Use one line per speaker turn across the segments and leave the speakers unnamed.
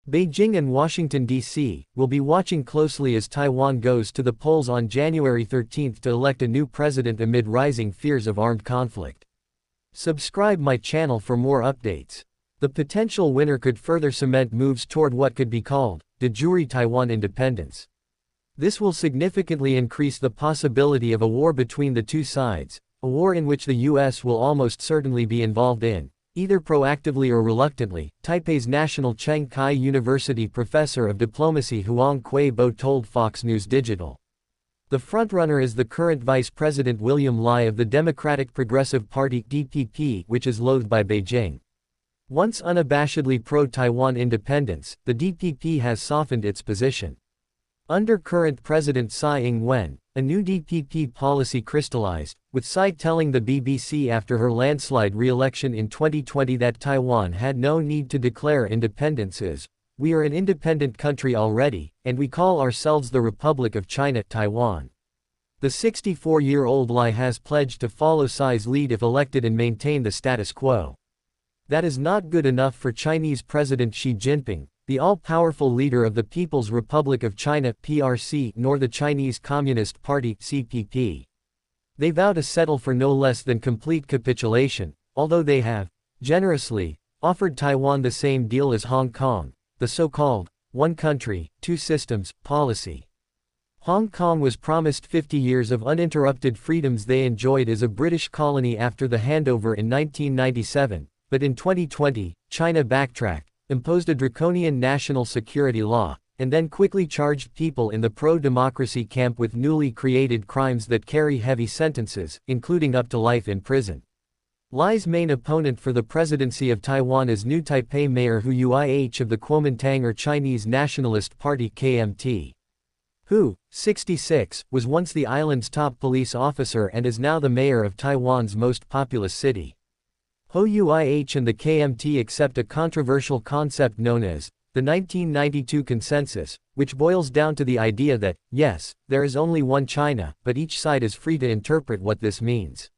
Beijing and Washington, D.C., will be watching closely as Taiwan goes to the polls on January 13 to elect a new president amid rising fears of armed conflict. Subscribe my channel for more updates. The potential winner could further cement moves toward what could be called de jure Taiwan independence. This will significantly increase the possibility of a war between the two sides, a war in which the U.S. will almost certainly be involved in, either proactively or reluctantly, Taipei's National Cheng Kai University professor of diplomacy Huang Kuei-bo told Fox News Digital. The frontrunner is the current Vice President William Lai of the Democratic Progressive Party (DPP), which is loathed by Beijing. Once unabashedly pro-Taiwan independence, the DPP has softened its position. Under current President Tsai Ing-wen, a new DPP policy crystallized, with Tsai telling the BBC after her landslide re-election in 2020 that Taiwan had no need to declare independence as, "We are an independent country already, and we call ourselves the Republic of China, Taiwan." The 64-year-old Lai has pledged to follow Tsai's lead if elected and maintain the status quo. That is not good enough for Chinese President Xi Jinping, the all-powerful leader of the People's Republic of China (PRC), nor the Chinese Communist Party (CPP). They vow to settle for no less than complete capitulation, although they have, generously, offered Taiwan the same deal as Hong Kong, the so-called one country, two systems policy. Hong Kong was promised 50 years of uninterrupted freedoms they enjoyed as a British colony after the handover in 1997, but in 2020, China backtracked, imposed a draconian national security law, and then quickly charged people in the pro-democracy camp with newly created crimes that carry heavy sentences, including up to life in prison. Lai's main opponent for the presidency of Taiwan is new Taipei Mayor Hu Yuih of the Kuomintang or Chinese Nationalist Party (KMT). Hu, 66, was once the island's top police officer and is now the mayor of Taiwan's most populous city. Hu Yuih and the KMT accept a controversial concept known as the 1992 Consensus, which boils down to the idea that, yes, there is only one China, but each side is free to interpret what this means.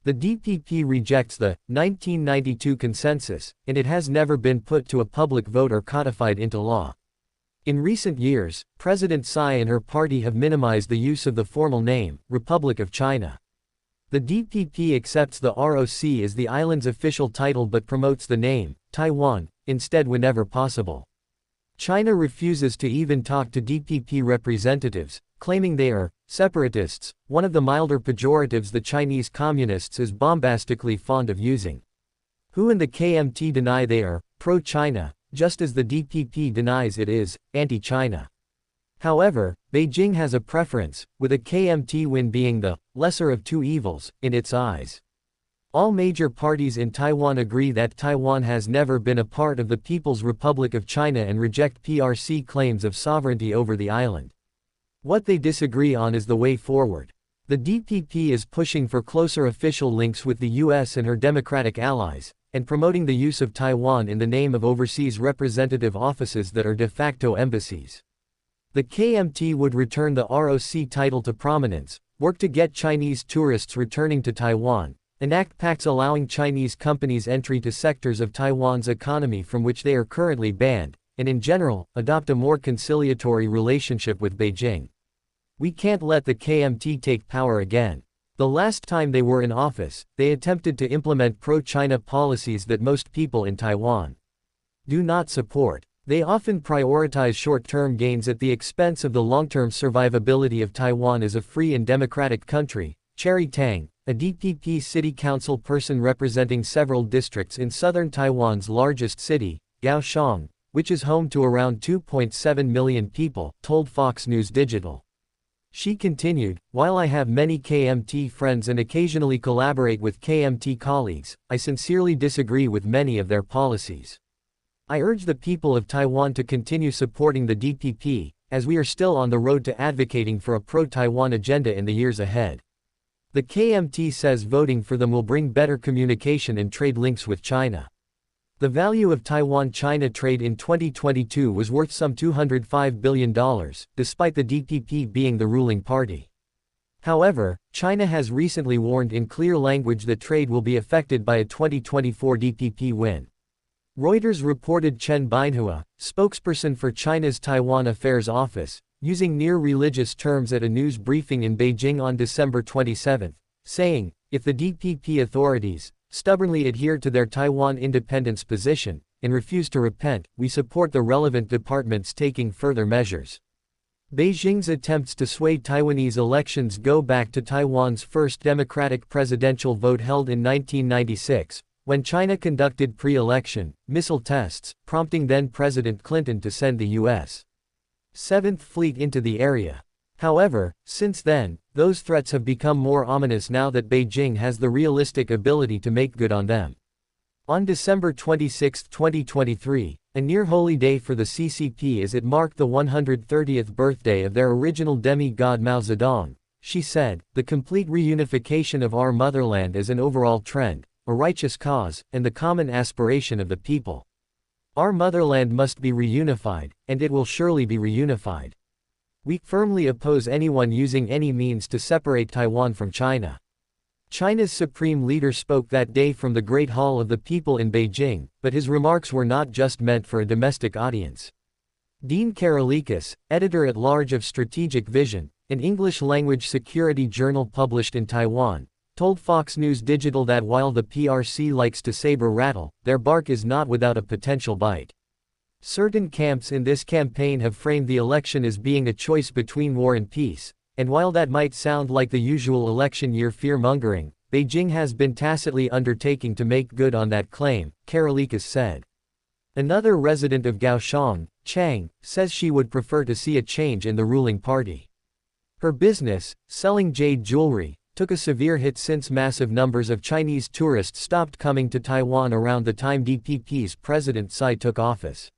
The DPP rejects the 1992 Consensus, and it has never been put to a public vote or codified into law. In recent years, President Tsai and her party have minimized the use of the formal name, Republic of China. The DPP accepts the ROC as the island's official title but promotes the name, Taiwan, instead whenever possible. China refuses to even talk to DPP representatives, claiming they are separatists, one of the milder pejoratives the Chinese Communists is bombastically fond of using. Hu and the KMT deny they are pro-China, just as the DPP denies it is anti-China. However, Beijing has a preference, with a KMT win being the lesser of two evils, in its eyes. All major parties in Taiwan agree that Taiwan has never been a part of the People's Republic of China and reject PRC claims of sovereignty over the island. What they disagree on is the way forward. The DPP is pushing for closer official links with the US and her democratic allies, and promoting the use of Taiwan in the name of overseas representative offices that are de facto embassies. The KMT would return the ROC title to prominence, work to get Chinese tourists returning to Taiwan, enact pacts allowing Chinese companies entry to sectors of Taiwan's economy from which they are currently banned, and in general, adopt a more conciliatory relationship with Beijing. We can't let the KMT take power again. The last time they were in office, they attempted to implement pro-China policies that most people in Taiwan do not support. They often prioritize short-term gains at the expense of the long-term survivability of Taiwan as a free and democratic country. Cherry Tang, a DPP city council person representing several districts in southern Taiwan's largest city, Kaohsiung, which is home to around 2.7 million people, told Fox News Digital. She continued, "While I have many KMT friends and occasionally collaborate with KMT colleagues, I sincerely disagree with many of their policies. I urge the people of Taiwan to continue supporting the DPP, as we are still on the road to advocating for a pro-Taiwan agenda in the years ahead." The KMT says voting for them will bring better communication and trade links with China. The value of Taiwan-China trade in 2022 was worth some $205 billion, despite the DPP being the ruling party. However, China has recently warned in clear language that trade will be affected by a 2024 DPP win. Reuters reported Chen Binhua, spokesperson for China's Taiwan Affairs Office, using near-religious terms at a news briefing in Beijing on December 27, saying, "If the DPP authorities stubbornly adhere to their Taiwan independence position and refuse to repent, we support the relevant departments taking further measures." Beijing's attempts to sway Taiwanese elections go back to Taiwan's first democratic presidential vote held in 1996, when China conducted pre-election missile tests, prompting then-President Clinton to send the U.S. Seventh Fleet into the area. However, since then, those threats have become more ominous now that Beijing has the realistic ability to make good on them. On December 26, 2023, a near-holy day for the CCP as it marked the 130th birthday of their original demigod Mao Zedong, she said, "The complete reunification of our motherland is an overall trend, a righteous cause, and the common aspiration of the people. Our motherland must be reunified, and it will surely be reunified. We firmly oppose anyone using any means to separate Taiwan from China." China's supreme leader spoke that day from the Great Hall of the People in Beijing, but his remarks were not just meant for a domestic audience. Dean Karolikis, editor-at-large of Strategic Vision, an English-language security journal published in Taiwan, told Fox News Digital that while the PRC likes to saber rattle, their bark is not without a potential bite. Certain camps in this campaign have framed the election as being a choice between war and peace, and while that might sound like the usual election year fear-mongering, Beijing has been tacitly undertaking to make good on that claim, Karolikis said. Another resident of Kaohsiung, Chang, says she would prefer to see a change in the ruling party. Her business, selling jade jewelry, took a severe hit since massive numbers of Chinese tourists stopped coming to Taiwan around the time DPP's President Tsai took office.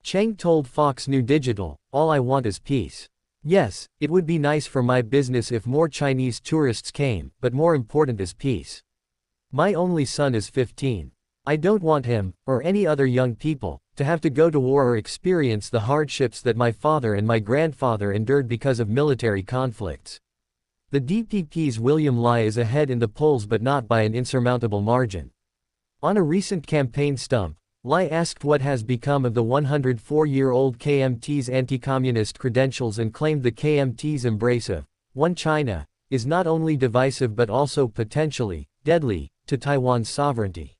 Chang told Fox News Digital, "All I want is peace. Yes, it would be nice for my business if more Chinese tourists came, but more important is peace. My only son is 15. I don't want him, or any other young people, to have to go to war or experience the hardships that my father and my grandfather endured because of military conflicts." The DPP's William Lai is ahead in the polls but not by an insurmountable margin. On a recent campaign stump, Lai asked what has become of the 104-year-old KMT's anti-communist credentials and claimed the KMT's embrace of one China is not only divisive but also potentially deadly to Taiwan's sovereignty.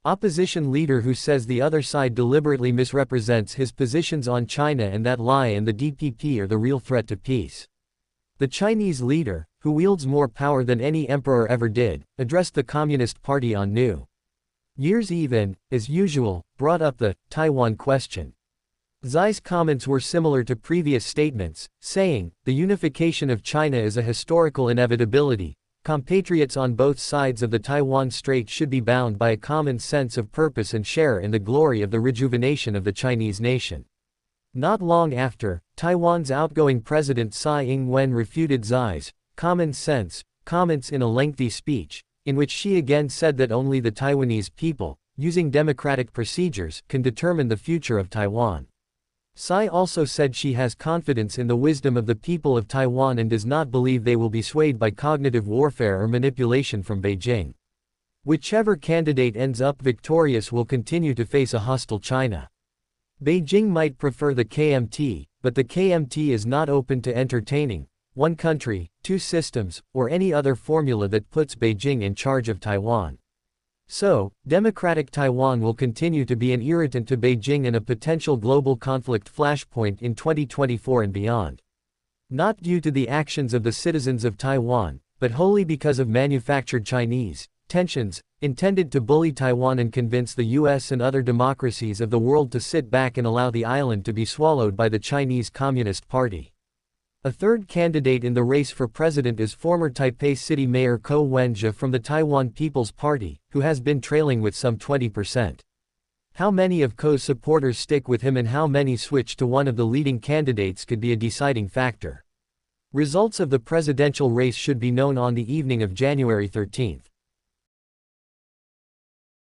Opposition leader who says the other side deliberately misrepresents his positions on China and that Lai and the DPP are the real threat to peace. The Chinese leader, who wields more power than any emperor ever did, addressed the Communist Party on New Year's Eve and, as usual, brought up the Taiwan question. Tsai's comments were similar to previous statements, saying, "The unification of China is a historical inevitability. Compatriots on both sides of the Taiwan Strait should be bound by a common sense of purpose and share in the glory of the rejuvenation of the Chinese nation." Not long after, Taiwan's outgoing President Tsai Ing-wen refuted Tsai's common sense comments in a lengthy speech, in which she again said that only the Taiwanese people, using democratic procedures, can determine the future of Taiwan. Tsai also said she has confidence in the wisdom of the people of Taiwan and does not believe they will be swayed by cognitive warfare or manipulation from Beijing. Whichever candidate ends up victorious will continue to face a hostile China. Beijing might prefer the KMT, but the KMT is not open to entertaining one country, two systems, or any other formula that puts Beijing in charge of Taiwan. So, democratic Taiwan will continue to be an irritant to Beijing and a potential global conflict flashpoint in 2024 and beyond. Not due to the actions of the citizens of Taiwan, but wholly because of manufactured Chinese tensions, intended to bully Taiwan and convince the US and other democracies of the world to sit back and allow the island to be swallowed by the Chinese Communist Party. A third candidate in the race for president is former Taipei City Mayor Ko Wen-je from the Taiwan People's Party, who has been trailing with some 20%. How many of Ko's supporters stick with him and how many switch to one of the leading candidates could be a deciding factor. Results of the presidential race should be known on the evening of January 13.